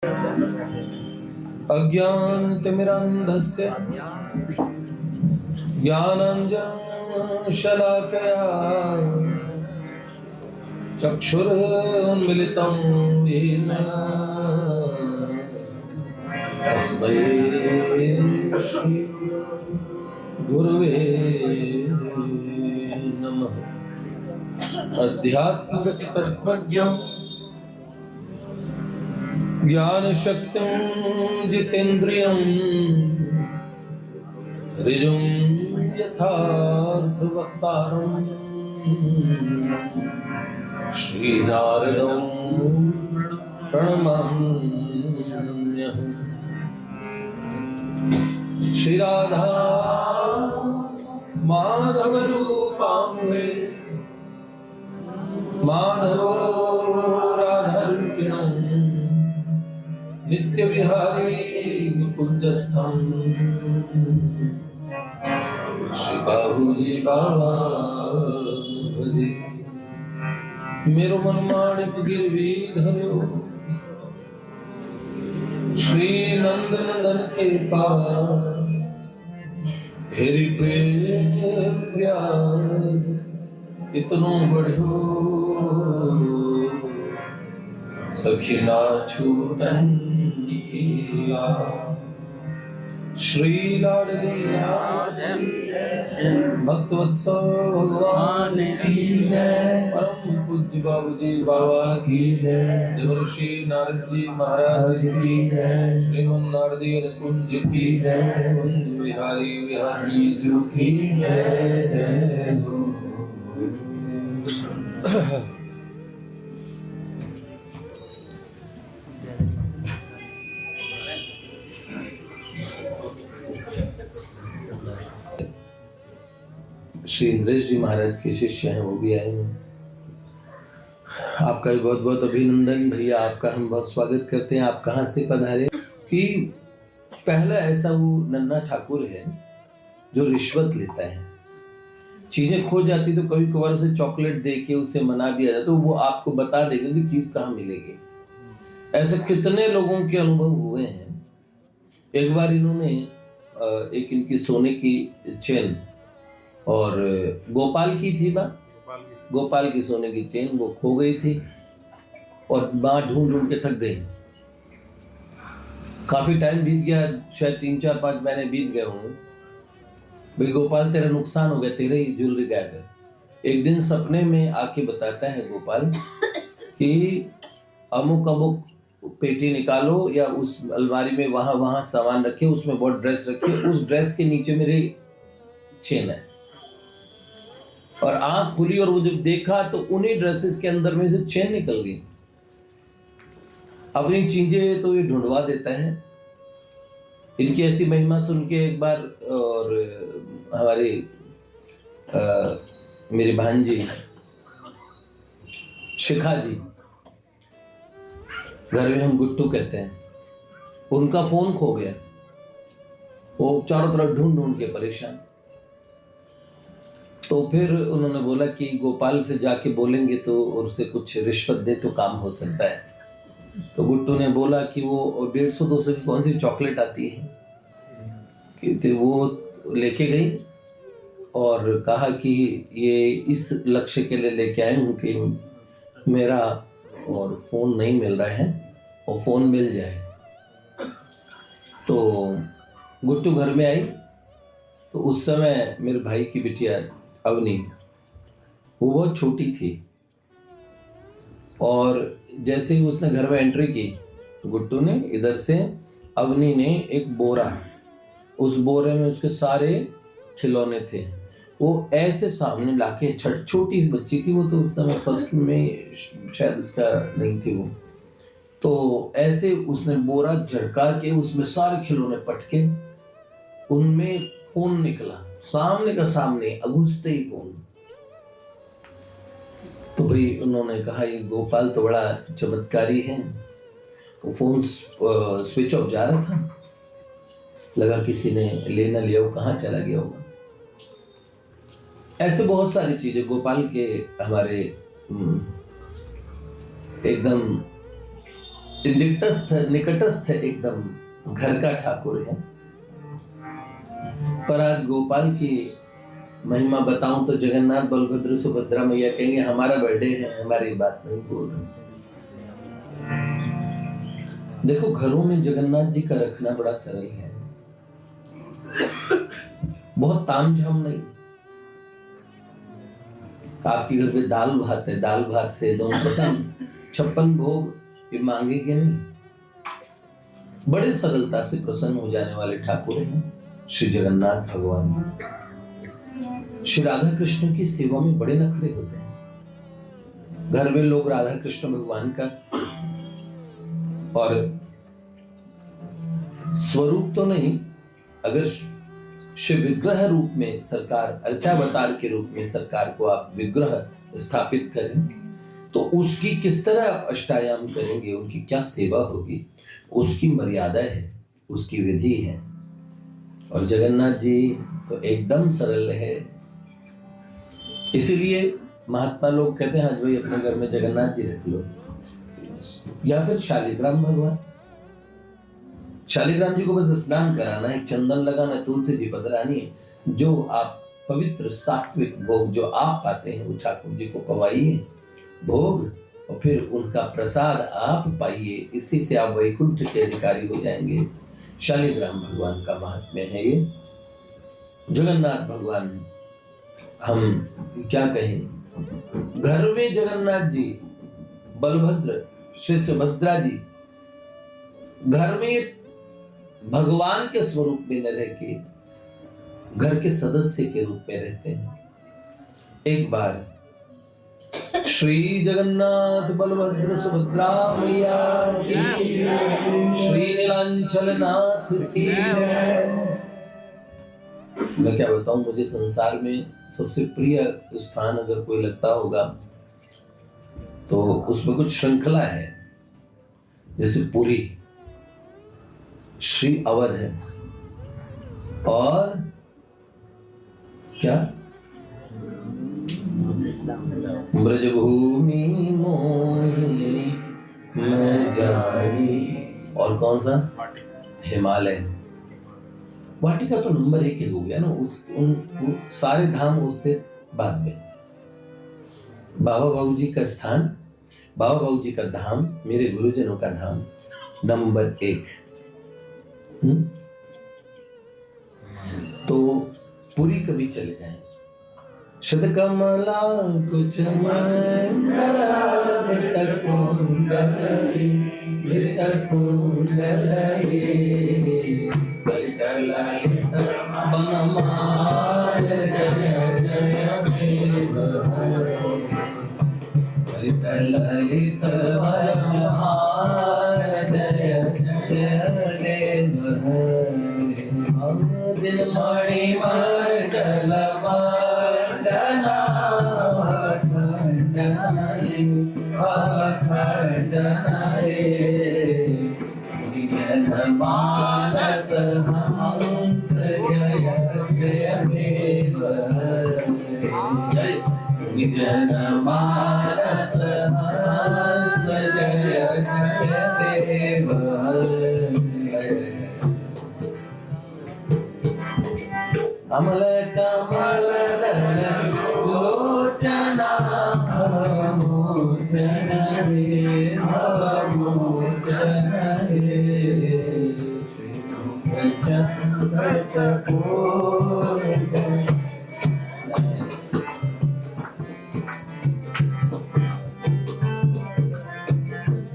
अज्ञानतिमिरान्धस्य ज्ञानाञ्जनशलाकया चक्षुरुन्मिलितं येन तस्मै श्री गुरुवे नमः। अध्यात्मगतितत्त्वज्ञं ज्ञानशक्तिं जितेन्द्रियं ऋजुं यथार्थवक्तारं श्रीनारदं प्रणमाम्यहम्। श्रीराधा माधवरूपाम्बे माधवो राधारुक्मिणं नित्यविहारी निकुञ्जस्थं श्री बाबूजी बाबा भजे। मेरो मन माणिक गिरवी धरो श्री नंदनंदन के पास हेरी प्रेम व्यास इतनो बढ़ो सखिना छूटन किया। श्री लाडली भक्तवत्सल भगवान की जय। परम पूज्य बाबूजी बाबा की जय। देवर्षि नारद जी महाराज की जय। श्रीमन नारदीय कुंज की जय। कुंज विहारी विहारिणी जी की जय जय हो। श्री इंद्रेश जी महाराज के शिष्य हैं, वो भी आए हैं। आपका भी बहुत बहुत अभिनंदन भैया, आपका हम बहुत स्वागत करते हैं। आप कहाँ से पधारे? कि पहला ऐसा वो नन्हा ठाकुर है जो रिश्वत लेता है। चीजें खो जाती तो कभी कभार उसे चॉकलेट दे के उसे मना दिया जाता, तो वो आपको बता देगा कि चीज कहाँ मिलेगी। ऐसे कितने लोगों के अनुभव हुए हैं। एक बार इन्होंने एक इनकी सोने की चेन और गोपाल की थी गोपाल की सोने की चेन वो खो गई थी और माँ ढूंढ ढूंढ के थक गई। काफी टाइम बीत गया, शायद 3-4-5 महीने बीत गए होंगे। भाई गोपाल तेरा नुकसान हो गया, तेरे ही ज्वेलरी गायब है। एक दिन सपने में आके बताता है गोपाल कि अमुक अमुक पेटी निकालो या उस अलमारी में वहां सामान रखे, उसमें बहुत ड्रेस रखे, उस ड्रेस के नीचे मेरी चेन है। और आंख खुली और वो जब देखा तो उन्हीं ड्रेसेस के अंदर में से चेन निकल गई। अपनी चीजें तो ये ढूंढवा देता है। इनकी ऐसी महिमा सुन के एक बार और हमारी मेरी भांजी शिखा जी, घर में हम गुट्टू कहते हैं, उनका फोन खो गया। वो चारों तरफ ढूंढ ढूंढ के परेशान। तो फिर उन्होंने बोला कि गोपाल से जाके बोलेंगे तो उससे कुछ रिश्वत दे तो काम हो सकता है। तो गुट्टू ने बोला कि वो 150-200 की कौन सी चॉकलेट आती है कि वो लेके गई और कहा कि ये इस लक्ष्य के लिए लेके आए हूँ कि मेरा और फोन नहीं मिल रहा है और फोन मिल जाए। तो गुट्टू घर में आई तो उस समय मेरे भाई की बिटिया अवनी, वो बहुत छोटी थी। और जैसे ही उसने घर में एंट्री की तो गुट्टू ने इधर से, अवनी ने एक बोरा, उस बोरे में उसके सारे खिलौने थे, वो ऐसे सामने लाके, छोटी सी बच्ची थी वो, तो उस समय फर्स्ट में शायद उसका नहीं थी वो, तो ऐसे उसने बोरा झटका के उसमें सारे खिलौने पटके, उनमें फोन निकला सामने का सामने, अगुस्ते ही फोन। तो भाई उन्होंने कहा ये गोपाल तो बड़ा चमत्कारी है। वो फोन स्विच ऑफ जा रहा था, लगा किसी ने ले ना लिया, वो कहाँ चला गया होगा। ऐसे बहुत सारी चीजें गोपाल के हमारे एकदम निकटस्थ एकदम घर का ठाकुर है। पर आज गोपाल की महिमा बताऊं तो जगन्नाथ बलभद्र सुभद्रा मैया कहेंगे हमारा बर्थडे है, हमारी बात नहीं बोल रहे। देखो घरों में जगन्नाथ जी का रखना बड़ा सरल है, बहुत तामझाम नहीं। आपके घर पे दाल भात है, दाल भात से दो प्रसन्न 56 भोग ये मांगेंगे नहीं, बड़े सरलता से प्रसन्न हो जाने वाले ठाकुर हैं श्री जगन्नाथ भगवान। श्री राधा कृष्ण की सेवा में बड़े नखरे होते हैं। घर में लोग राधा कृष्ण भगवान का और स्वरूप तो नहीं, अगर शिव विग्रह रूप में सरकार अर्चावतार के रूप में सरकार को आप विग्रह स्थापित करें तो उसकी किस तरह आप अष्टायाम करेंगे, उनकी क्या सेवा होगी, उसकी मर्यादा है, उसकी विधि है। और जगन्नाथ जी तो एकदम सरल है। इसीलिए महात्मा लोग कहते हैं आज भाई अपने घर में जगन्नाथ जी रख लो, या फिर शालिग्राम भगवान। शालिग्राम जी को बस स्नान कराना है, चंदन लगाना, तुलसी जी पधरानी है। जो आप पवित्र सात्विक भोग जो आप पाते हैं वो ठाकुर जी को पवाइए भोग, और फिर उनका प्रसाद आप पाइए। इसी से आप वैकुंठ के अधिकारी हो जाएंगे। शालिग्राम भगवान का महात्म्य है ये। जगन्नाथ भगवान हम क्या कहें, घर में जगन्नाथ जी, बलभद्र, श्री सुभद्रा जी घर में भगवान के स्वरूप में न रह के घर के सदस्य के रूप में रहते हैं। एक बार श्री जगन्नाथ बलभद्र सुभद्रा मैया की, श्री नीलांचल नाथ की। मैं क्या बताऊं, मुझे संसार में सबसे प्रिय स्थान अगर कोई लगता होगा तो उसमें कुछ श्रृंखला है। जैसे पुरी, श्री अवध है, और क्या ब्रजभूमि मोहिनी मैं जानी, और कौन सा हिमालय। वाटिका तो नंबर 1 हो गया ना, उन सारे धाम उससे बाद में। बाबा बाबू जी का स्थान, बाबा बाबू जी का धाम, मेरे गुरुजनों का धाम नंबर 1। तो पुरी कभी चले जाएं। शत कमला कुछ मंडला बनमाल जय जय ललित दिन मणि मंडल मंडना मानस हंस जय जय देव जन मानस हंस जय जय देव। अमल कमल दल लोचना मोचन रे मोचन रे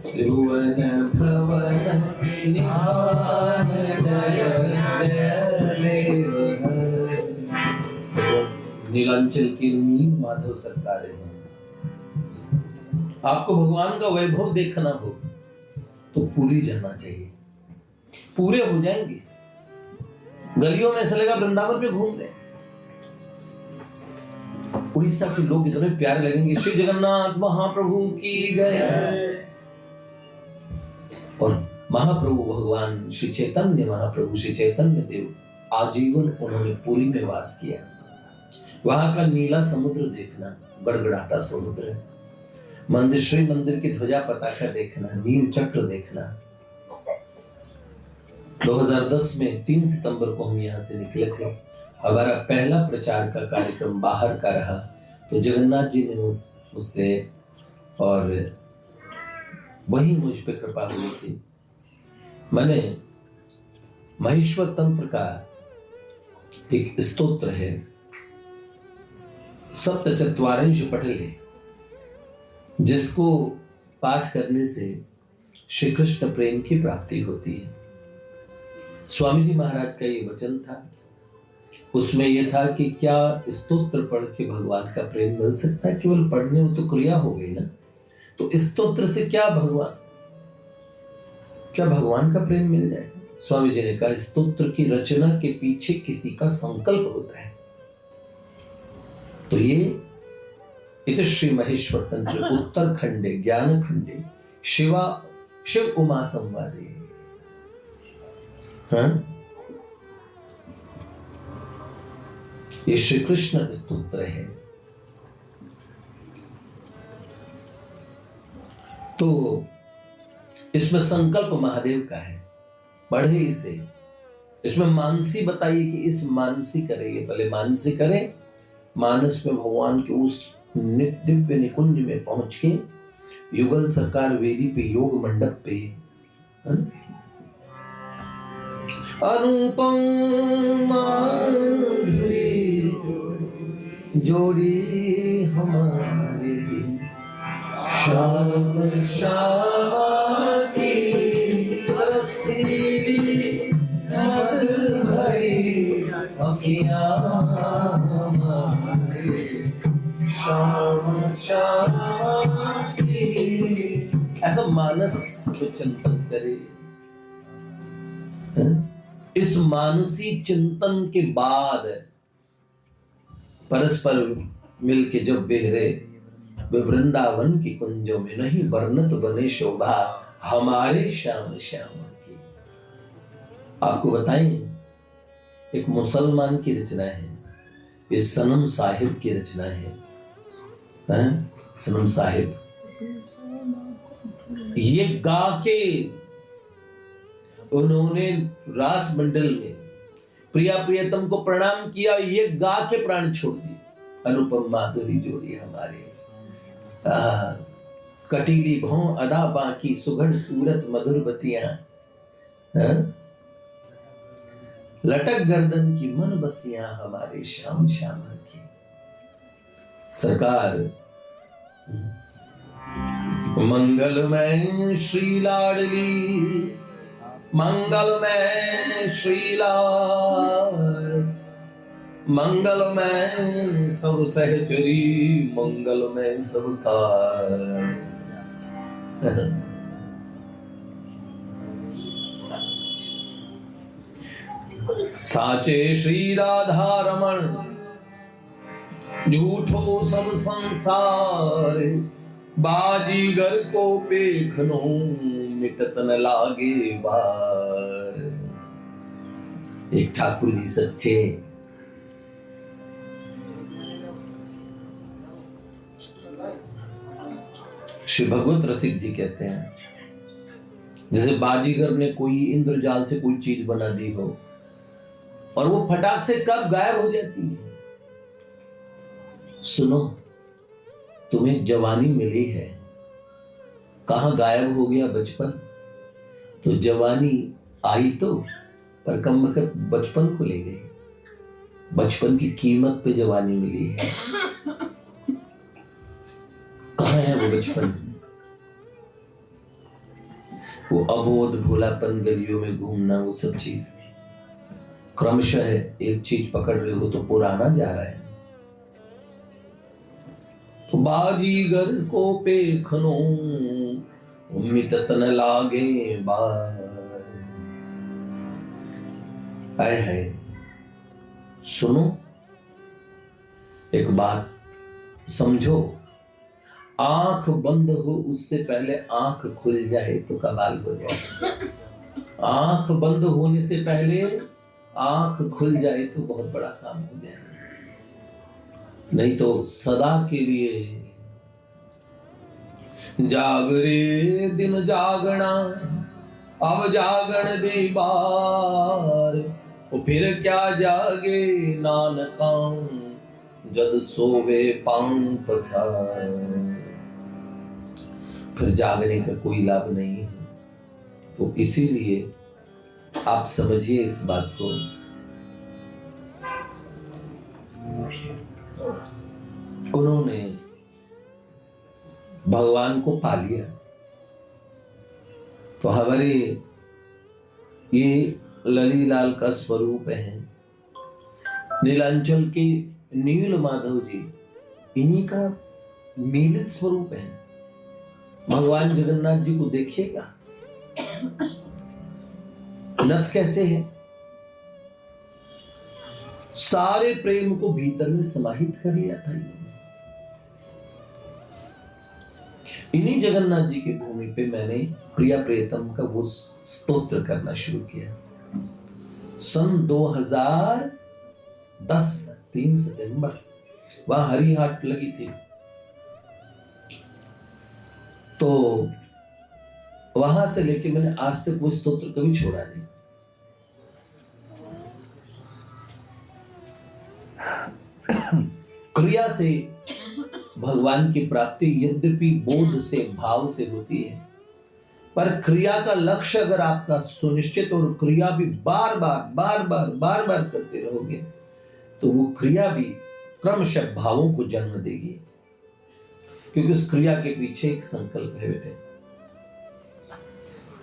त्रिभुवन भवन निहान जय जय देव। नीलांचल की नील माधव सरकार है। आपको भगवान का वैभव देखना हो तो पुरी जाना चाहिए, पूरे हो जाएंगे। गलियों में ऐसा लगा वृंदावन पे घूम रहे। उड़ीसा के लोग इतने प्यारे लगेंगे, श्री जगन्नाथ महाप्रभु की जय। और महाप्रभु भगवान श्री चैतन्य महाप्रभु श्री चैतन्य देव आजीवन उन्होंने पुरी में वास किया। वहां का नीला समुद्र देखना, गड़गड़ाता समुद्र, मंदिर, श्री मंदिर की ध्वजा पताका देखना, नील चक्र देखना। 2010 में 3 सितंबर को हम यहाँ से निकले थे। हमारा पहला प्रचार का कार्यक्रम बाहर का रहा, तो जगन्नाथ जी ने मुझसे और वही मुझ पे कृपा हुई थी। मैंने महेश्वर तंत्र का एक स्तोत्र है, सप्तचत्वारिंश पठले, जिसको पाठ करने से श्री कृष्ण प्रेम की प्राप्ति होती है। स्वामी जी महाराज का ये वचन था, उसमें यह था कि क्या स्तोत्र पढ़ के भगवान का प्रेम मिल सकता है? केवल पढ़ने में तो क्रिया हो गई ना, तो स्तोत्र से क्या भगवान का प्रेम मिल जाएगा? स्वामी जी ने कहा, स्तोत्र की रचना के पीछे किसी का संकल्प होता है। तो ये इत श्री महेश्वर तंत्र उत्तरखंडे ज्ञान खंडे शिव उमा संवादे। ये श्री कृष्ण स्तोत्र है। तो इसमें संकल्प महादेव का है, पढ़े इसे। इसमें मानसी बताइए कि इस मानसी करें, भले मानसी करें, मानस में भगवान के उस दिव्य निकुंज में पहुंच के युगल सरकार वेदी पे, योग मंडप पे, अनुपम माधुरी जोड़ी हमारी, श्याम श्याम की रसीली मत भरी अखियां हमारी, श्याम श्याम की। ऐसा मानस को चिंतन करे। इस मानसी चिंतन के बाद परस्पर मिलके जब बेहरे वे वृंदावन की कुंजों में, नहीं वर्णत बने शोभा हमारे श्याम श्याम की। आपको बताएं, एक मुसलमान की रचना है, ये सनम साहिब की रचना है। सनम साहिब ये गा के उन्होंने रास मंडल में प्रिया प्रियतम को प्रणाम किया, ये गा के प्राण छोड़ दिए। अनुपम माधुरी जोड़ी हमारे, कटीली भौं अदा बाकी, सुघड़ सूरत मधुर बतियां, लटक गर्दन की मन बसियां हमारे श्याम श्याम की। सरकार मंगलमय श्री लाडली, मंगलमय श्री लाल, मंगलमय सब सहचरी, मंगलमय सब कार। साचे श्री राधा रमण, झूठो सब संसार, बाजीगर को देखनो मिटत न लागे बार। एक ठाकुर जी सच्चे, श्री भगवत रसिक जी कहते हैं, जैसे बाजीगर ने कोई इंद्रजाल से कोई चीज बना दी हो और वो फटाक से कब गायब हो जाती है। सुनो, तुम्हें जवानी मिली है, कहां गायब हो गया बचपन? तो जवानी आई तो, पर कम वक्त बचपन को ले गई। बचपन की कीमत पे जवानी मिली है। कहां है वो बचपन? वो अबोध भोलापन, गलियों में घूमना, वो सब चीज। क्रमशः एक चीज पकड़ रहे हो तो पुराना जा रहा है। तो बाजीगर को पेखनो मिटत न लागे बार। आए है, सुनो एक बात समझो, आंख बंद हो उससे पहले आंख खुल जाए तो कमाल हो जाए। आंख बंद होने से पहले आंख खुल जाए तो बहुत बड़ा काम हो जाए। नहीं तो सदा के लिए जागरे दिन जागना अब जागण दे बार, वो फिर क्या जागे नानका जद सोवे पांव पसार। फिर जागने का कोई लाभ नहीं है। तो इसीलिए आप समझिए इस बात को। उन्होंने भगवान को पा लिया। तो हमारे ये ललीलाल का स्वरूप है। नीलांचल के नील माधव जी इन्हीं का मिलित स्वरूप है। भगवान जगन्नाथ जी को देखिएगा, नथ कैसे है, सारे प्रेम को भीतर में समाहित कर लिया था इन्होंने। इन्हीं जगन्नाथ जी की भूमि पे मैंने प्रिया प्रियतम का वो स्तोत्र करना शुरू किया सन 2010 3 सितंबर। वहां हरी हाट लगी थी, तो वहां से लेके मैंने आज तक वो स्तोत्र कभी छोड़ा नहीं। क्रिया से भगवान की प्राप्ति यद्यपि बोध से भाव से होती है, पर क्रिया का लक्ष्य अगर आपका सुनिश्चित और क्रिया भी बार बार करते रहोगे तो वो क्रिया भी क्रमशः भावों को जन्म देगी, क्योंकि उस क्रिया के पीछे एक संकल्प है बेटे।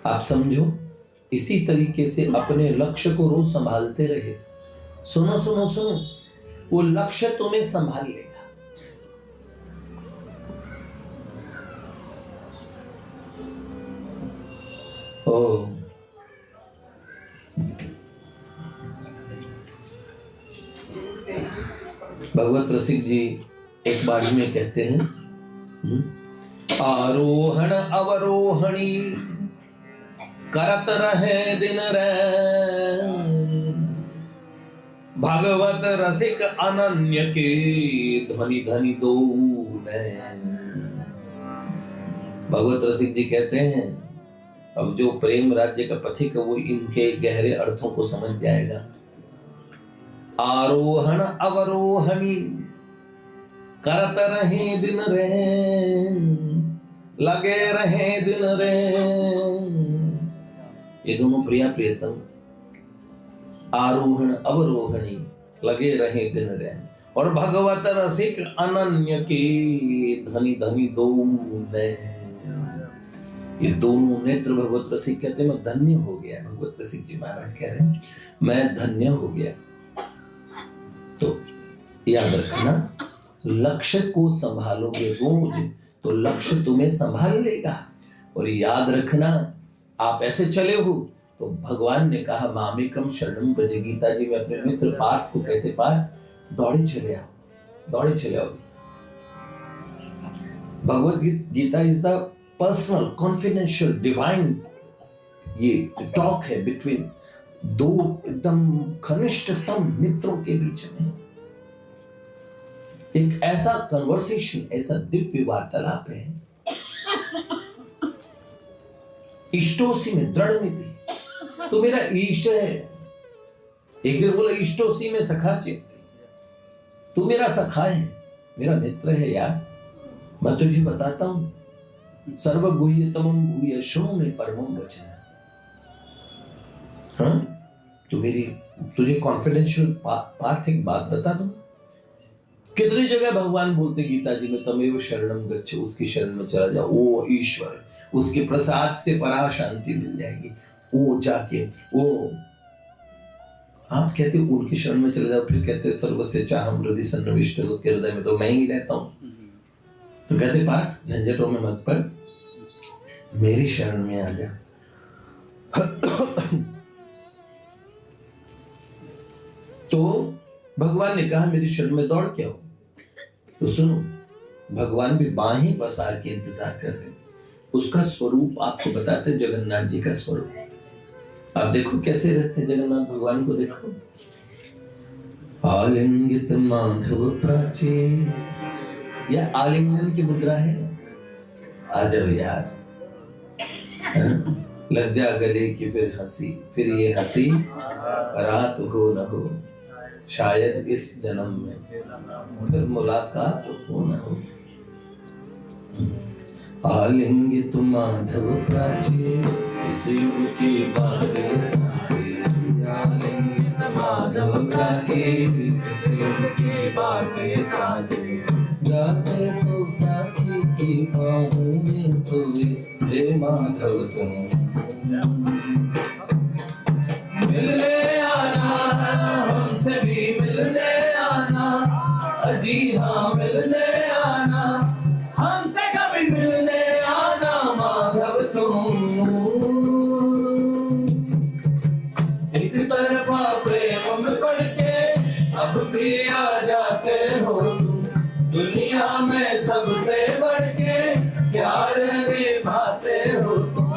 आप समझो, इसी तरीके से अपने लक्ष्य को रोज संभालते रहे। सुनो सुनो सुनो, वो लक्ष्य तुम्हें संभाल लेगा। ओ भगवत रसिक जी एक बाड़ी में कहते हैं, आरोहण अवरोहणी करत रहे दिन रैन, भगवत रसिक अनन्य के धनी धनी दो नैन। भगवत रसिक जी कहते हैं, अब जो प्रेम राज्य का पथिक वो इनके गहरे अर्थों को समझ जाएगा। आरोहण अवरोहणी करत रहे दिन रैन, लगे रहे दिन रैन। ये दोनों प्रिया प्रियतम आरोहण अवरोहणी लगे रहे दिन रैन, और भगवत रसिक अनन्य के धनी धनी दो नैन। ये दोनों नेत्र भगवत रसिक कहते हैं, मैं धन्य हो गया। भगवत रसिक जी महाराज कह रहे हैं, मैं धन्य हो गया। तो याद रखना, लक्ष्य को संभालोगे रोज तो लक्ष्य तुम्हें संभाल लेगा। और याद रखना, आप ऐसे चले हो तो भगवान ने कहा मामेकम शरणम व्रज। गीता जी में अपने मित्र पार्थ को कहते, पार्थ दौड़े चले आओ, दौड़े चले आओ। Bhagavad Gita is the personal confidential divine ये टॉक है बिटवीन दो एकदम घनिष्ठतम मित्रों के बीच में। एक ऐसा कन्वर्सेशन, ऐसा दिव्य वार्तालाप है। इष्टोसी में दृढ़ मिति, तो मेरा इष्ट है। एक जन बोला इष्टोसी में सखा चेती, तू मेरा सखा है, मेरा मित्र है यार। मैं तुझे बताता हूं, सर्वगुह्यतमं भूय शृणु मे परमं वचनं। हाँ, तो मेरी तुझे कॉन्फिडेंशियल पार्थ एक बात बता दूं। कितनी जगह भगवान बोलते गीता जी में, तमेव शरणम गच्छ, उसकी शरण में चला जाओ। वो ईश्वर, उसके प्रसाद से परा शांति मिल जाएगी। वो जाके वो आप कहते हो उनकी शरण में चले जाओ, फिर कहते सर्वस्य चाहम हृदय सन्निविष्ट, उसके हृदय में तो मैं ही रहता हूं। तो कहते पार्थ झंझटों में मत पड़, मेरी शरण में आ जा। तो भगवान ने कहा मेरी शरण में दौड़ के आओ। तो सुनो, भगवान भी बाहें पसार के इंतजार कर रहे हैं। उसका स्वरूप आपको बताते हैं, जगन्नाथ जी का स्वरूप। आप देखो कैसे रहते हैं जगन्नाथ भगवान को, देखो। आलिंगित माधव प्राचे, यह आलिंगन की मुद्रा है। आ जाओ यार, लग जा गले की फिर हंसी, फिर ये हंसी रात हो न हो, शायद इस जन्म में फिर मुलाकात हो न हो। आलिंगित माधव प्राचे इस युग की बातें साचे, आलिंगित माधव प्राचे इस युग की बातें साचे, जाते तो प्राची की बाहों में सोए, हे माधव तुम मिलने आना, हमसे भी मिलने आना, अजी हाँ मिलने आना, हमसे कभी मिलने आना माधव तुम। एक तरफा प्रेम में पड़ के अब भी आ जाते हो तुम, दुनिया में सबसे बढ़ के प्यार निभाते हो तुम,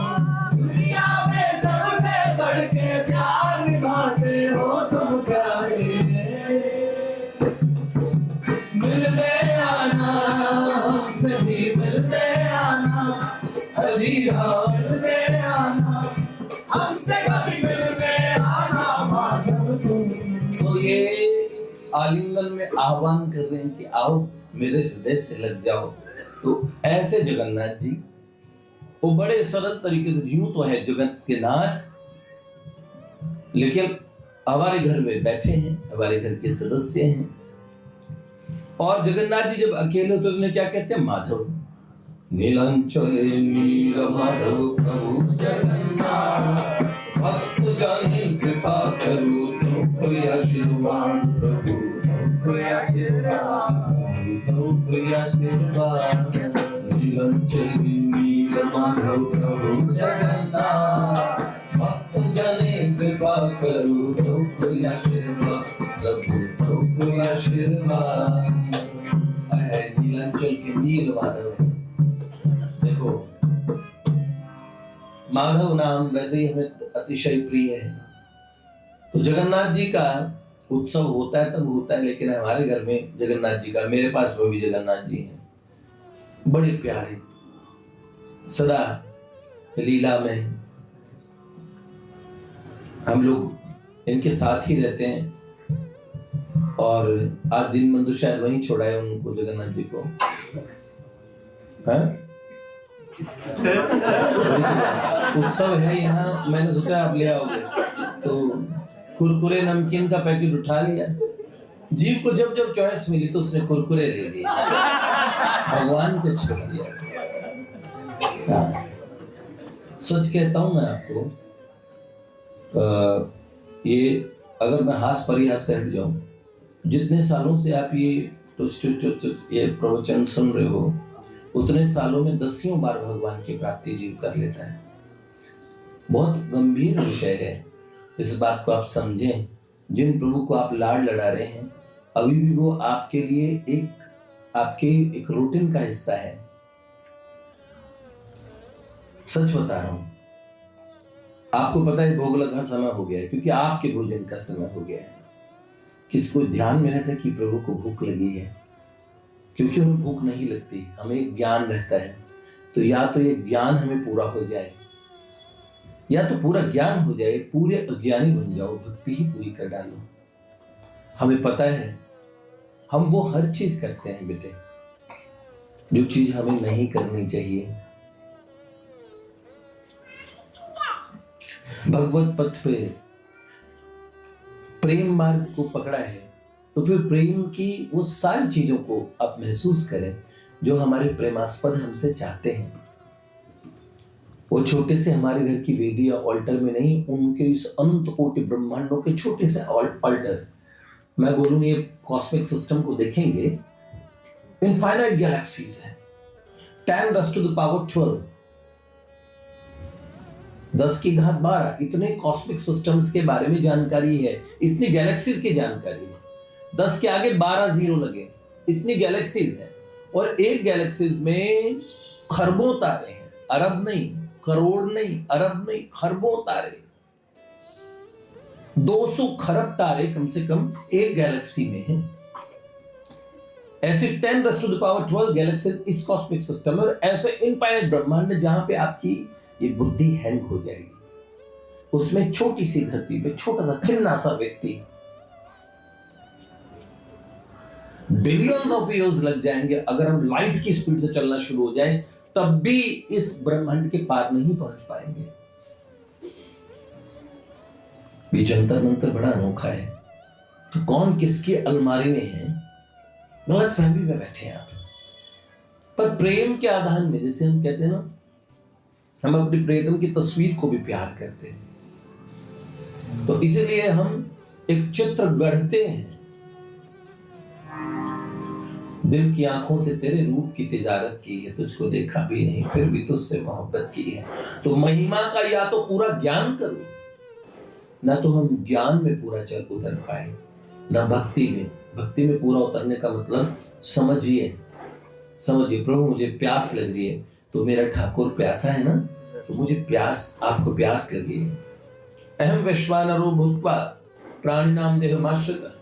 दुनिया में सबसे बढ़ के प्यार निभाते हो तुम। प्यारे मिलने आना, हमसे भी मिलने आना, अजी हाँ मिलने आना, हमसे कभी मिलने आना माधव तुम। तो ये आलिंगन में आह्वान कर रहे हैं कि आओ मेरे हृदय से लग जाओ। तो ऐसे जगन्नाथ जी वो बड़े सरल तरीके से, यूं तो है जगत के नाथ, लेकिन हमारे घर में बैठे हैं, हमारे घर के सदस्य हैं। और जगन्नाथ जी जब अकेले होते तो उन्हें क्या कहते हैं? माधव। नीलांचले नील माधव प्रभु जगन्नाथ, भक्त जाने कृपा करो तो कोई आशीर्वाद प्रभु, तो कोई आशीर्वाद, तो कोई आशीर्वाद। नीलांचले नील माधव प्रभु जगन्नाथ, भक्त जाने कृपा करो तो कोई आशीर्वाद प्रभु, तो कोई आशीर्वाद। नीलांचल के नील माधव है। देखो माधव नाम वैसे ही हमें अतिशय प्रिय है। तो जगन्नाथ जी का उत्सव होता है तब होता है, लेकिन हमारे घर में जगन्नाथ जी का, मेरे पास वो भी जगन्नाथ जी हैं, बड़े प्यारे, सदा लीला में हम लोग इनके साथ ही रहते हैं। और आज दिन बंधु शायद वहीं छोड़ा है उनको, जगन्नाथ जी को। उत्सव है यहाँ, मैंने सोचा आप ले आओगे तो कुरकुरे नमकीन का पैकेट उठा लिया। जीव को जब जब चॉइस मिली तो उसने कुरकुरे ले लिए, भगवान को छोड़ दिया। सच कहता हूं मैं आपको, ये अगर मैं हास परिहास से हट जाऊं, जितने सालों से आप ये ये प्रवचन सुन रहे हो, उतने सालों में 10 बार भगवान की प्राप्ति जीव कर लेता है। बहुत गंभीर विषय है, इस बात को आप समझें। जिन प्रभु को आप लाड लड़ा रहे हैं, अभी भी वो आपके लिए आपके एक रूटीन का हिस्सा है। सच बता रहा हूं, आपको पता है भोग लगा समय हो गया है, क्योंकि आपके भोजन का समय हो गया है। किसको ध्यान में रहता है कि प्रभु को भूख लगी है? क्योंकि हमें भूख नहीं लगती, हमें ज्ञान रहता है। तो या तो ये ज्ञान हमें पूरा हो जाए, या तो पूरा ज्ञान हो जाए, पूरे अज्ञानी बन जाओ, भक्ति ही पूरी कर डालो। हमें पता है हम वो हर चीज करते हैं बेटे, जो चीज हमें नहीं करनी चाहिए। भगवत पथ पे प्रेम मार्ग को पकड़ा है, तो फिर प्रेम की वो सारी चीजों को आप महसूस करें जो हमारे प्रेमास्पद हमसे चाहते हैं। वो छोटे से हमारे घर की वेदी या ऑल्टर में नहीं, उनके इस अनंत कोटि ब्रह्मांडों के छोटे से ऑल्टर, मैं बोलूं ये कॉस्मिक सिस्टम को देखेंगे, इनफाइनाइट गैलेक्सीज है, 10⁻12, 10⁻12 इतने कॉस्मिक सिस्टम्स के बारे में जानकारी है, इतनी गैलेक्सीज की जानकारी है। 10 के आगे 12 जीरो लगे, इतनी गैलेक्सीज है। और एक गैलेक्सीज में खरबों तारे हैं, अरब नहीं, करोड़ नहीं, अरब नहीं, खरबों तारे। 200 खरब तारे कम से कम एक गैलेक्सी में हैं। ऐसे 10⁻12 गैलेक्सीज इस कॉस्मिक सिस्टम में, और ऐसे इनफाइनाइट ब्रह्मांड जहां पे आपकी ये बुद्धि हैंग हो जाएगी। उसमें छोटी सी धरती पे छोटा सा चिन्ना सा व्यक्ति बिलियंस ऑफ ईयर्स लग जाएंगे, अगर हम लाइट की स्पीड से चलना शुरू हो जाए तब भी इस ब्रह्मांड के पार नहीं पहुंच पाएंगे। ये जंतर मंतर बड़ा अनोखा है। तो कौन किसकी अलमारी में है, गलत फहमी में बैठे हैं आप। पर प्रेम के आधार में, जैसे हम कहते हैं ना, हम अपनी प्रियतम की तस्वीर को भी प्यार करते हैं, तो इसीलिए हम एक चित्र गढ़ते हैं। दिल की आंखों से तेरे रूप की तिजारत की है, तुझको देखा भी नहीं फिर भी तुझसे मोहब्बत की है। तो महिमा का या तो पूरा ज्ञान करो, ना तो हम ज्ञान में पूरा चल उतर पाए, ना भक्ति में। भक्ति में पूरा उतरने का मतलब समझिए प्रभु मुझे प्यास लग रही है, तो मेरा ठाकुर प्यासा है ना, तो मुझे प्यास, आपको प्यास लगी है। अहम वैश्वानरो भूत्वा प्राणिनाम देहमाश्रितः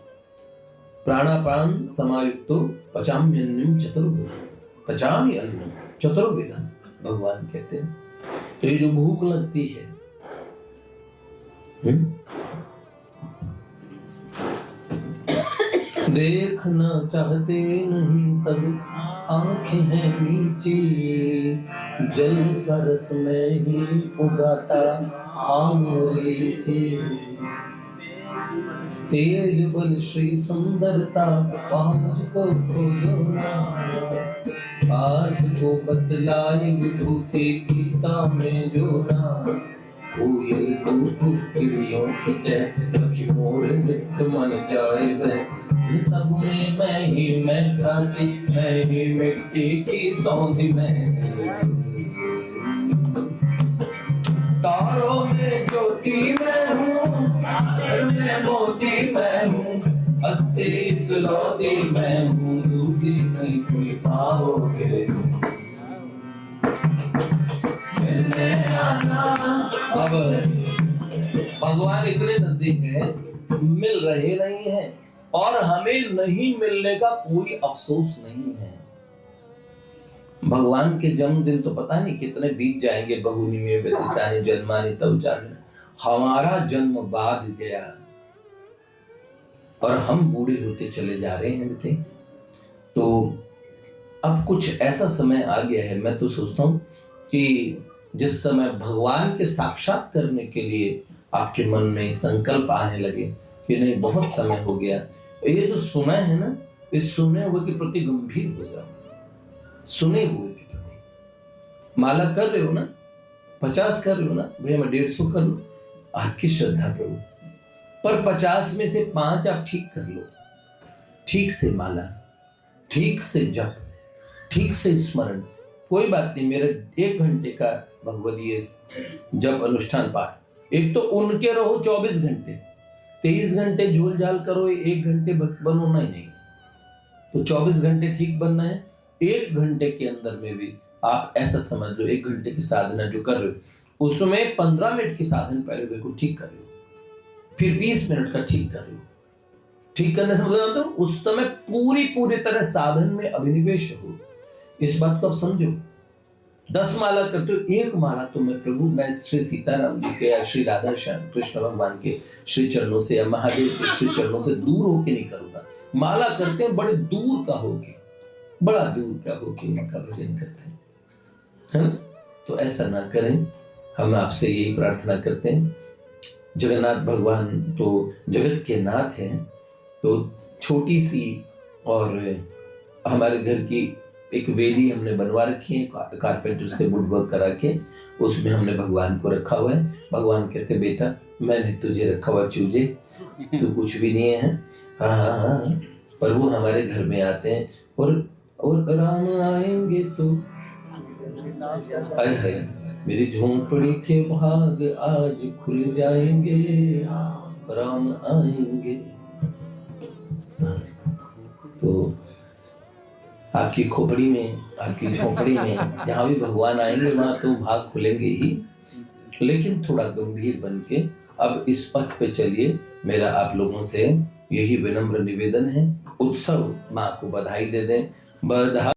प्राणापान समायुक्तो पचाम्यन्नम चतुर्विधम, भगवान कहते हैं। तो ये जो भूख लगती है, देखना चाहते नहीं सब आंखें हैं नीचे, जल का रस में ही उगाता आम और लीची। तेज बल श्री सुंदरता वहाँ मुझको खोजो ना, आज को बतलाई विभूति गीता में जो ना। कोयल को चिड़ियों की जय, पक्षी मोर नृत्य मन जाए वह, सब में मैं प्राची, मैं ही मिट्टी की सौंधी में। तारों में ज्योति मैं हूँ, में मोती मैं हूँ, हस्ती इकलौती मैं हूँ, दूसरी नहीं कोई पाओगे। अब भगवान इतने नजदीक है, मिल रहे नहीं है, और हमें नहीं मिलने का कोई अफसोस नहीं है। भगवान के जन्मदिन तो पता नहीं कितने बीत जाएंगे, बहुनी में व्यतीतानि जन्मानि तव चारण। हमारा जन्म बाद गया और हम बूढ़े होते चले जा रहे हैं बेटे। तो अब कुछ ऐसा समय आ गया है, मैं तो सोचता हूं कि जिस समय भगवान के साक्षात करने के लिए आपके मन में संकल्प आने लगे कि नहीं बहुत समय हो गया, ये जो सुना है ना, इस सुने हुए के प्रति गंभीर हो जाओ। सुने हुए के प्रति माला कर रहे हो ना, 50 कर रहे हो ना, भैया मैं 150 कर लो, आपकी श्रद्धा प्रभु। पर 50 में से 5 आप ठीक कर लो, ठीक से माला, ठीक से जप, ठीक से स्मरण, कोई बात नहीं। मेरे 1 घंटे का भगवदीय जप अनुष्ठान पाठ, एक तो उनके रहो 24 घंटे, 23 घंटे झोल झाल करो, 1 घंटे भक्त बनो, नहीं। तो 24 घंटे ठीक बनना है। 1 घंटे के अंदर में भी आप ऐसा समझ लो, 1 घंटे की साधना जो कर रहे हो उसमें 15 मिनट की साधन पहले वे को ठीक कर लो, फिर 20 मिनट का ठीक कर लो। ठीक करने से मतलब तो उस समय पूरी तरह साधन में अभिनिवेश हो। इस बात को आप समझो। 10 माला करते हो, 1 माला तो मैं श्री सीताराम जी के या श्री राधा श्याम कृष्ण भगवान के श्री चरणों से या महादेव के श्री चरणों से दूर होके नहीं करूंगा। माला करते हैं बड़े दूर का होके, बड़ा दूर का होके उनका भजन करते हैं, है ना? तो ऐसा ना करें, हम आपसे यही प्रार्थना करते हैं। जगन्नाथ भगवान तो जगत के नाथ हैं, तो छोटी सी और हमारे घर की एक वेदी हमने बनवा रखी है, कारपेंटर से वुड वर्क करा के, उसमें हमने भगवान को रखा हुआ है। भगवान कहते बेटा मैंने तुझे रखा हुआ चूजे, तू कुछ भी नहीं है। हाँ, पर वो हमारे घर में आते हैं और राम आएंगे तो आए हाय मेरी झोंपड़ी के भाग आज खुल जाएंगे, राम आएंगे। तो आपकी खोपड़ी में, आपकी झोंपड़ी में जहां भी भगवान आएंगे वहां तो भाग खुलेंगे ही, लेकिन थोड़ा गंभीर बन के अब इस पथ पे चलिए, मेरा आप लोगों से यही विनम्र निवेदन है। उत्सव माँ को बधाई दे दें। बधाई